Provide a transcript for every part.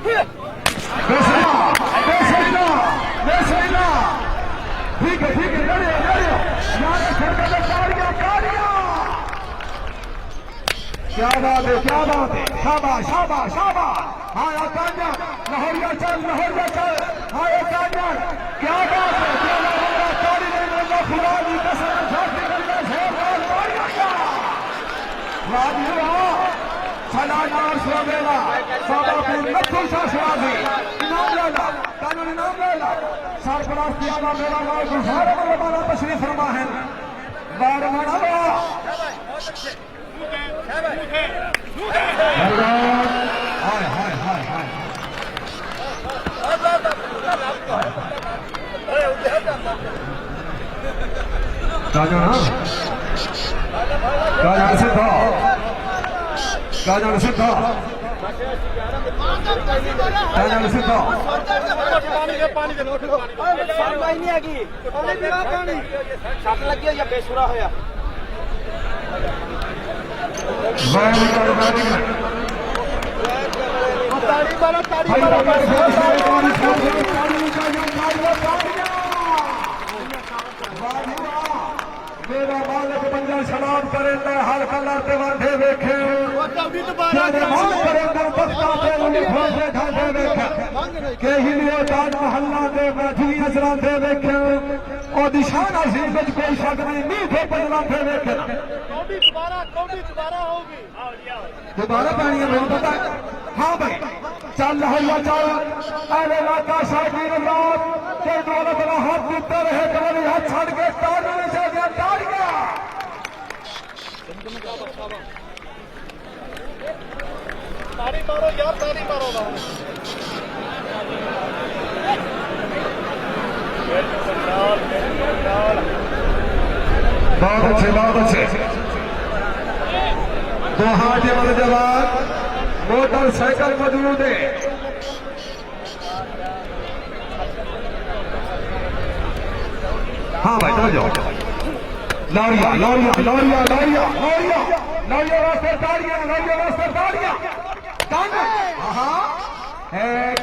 ठीक है क्या बात है शाबाश शाबाश शाबाश। हाँ कांजन लहरिया चल हाँ कांजन क्या बात है ताली नहीं खुदा की कसम झांकी करके जोरदार तालियां छला नार सुवेला सादापुर नथुर शासनाजी इनाम लेला कानून इनाम लेला सरपराज कियामा मेरा गांव गुजारे वाला तशरीफ फरमा है बार मनावा हाय हाय हाय हाय काजन सिद्धा पानी नहीं आगी छत लगी या बेसुरा होया मेरा मालिक बंजा सलाम करे हर कलर ते वांधे वेखे के हिलियो दान महल्ला दे बैठी नजरां दे वेखे और निशान अजीम विच कोई शक नहीं नीं थे बदलां दे वेखे दोबारा पानी है मेरे पता हाँ भाई चल हल्ला चल अरे लाका शादी रात के दौलत ना हाथ देते रहे कमर हाथ छड़ के तार में से गया तार गया तारी मारो यार तारी मारो बहुत अच्छे दो हाथ वाले जवान मोटरसाइकिल मौजूद है हाँ भाई चलो जाओ लौरिया वास्ते ताड़ियां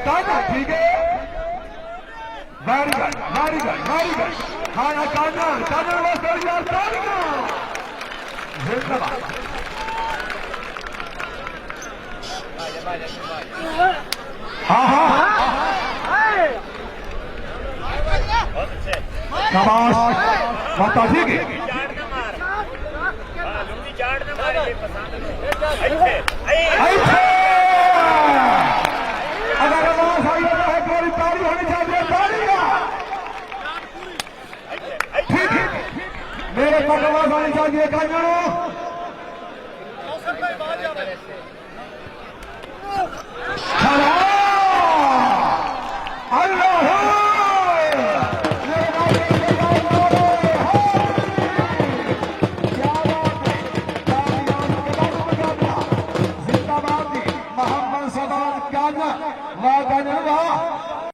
काना ठीक है वेरी गुड हाँ काना वास्ते ताड़ियां जिंदाबाद हाँ शाबाश माता ठीक है अगर आवाज आई तो है थोड़ी ताली होनी चाहिए ठीक है मेरे पास आवाज आनी चाहिए कांजनो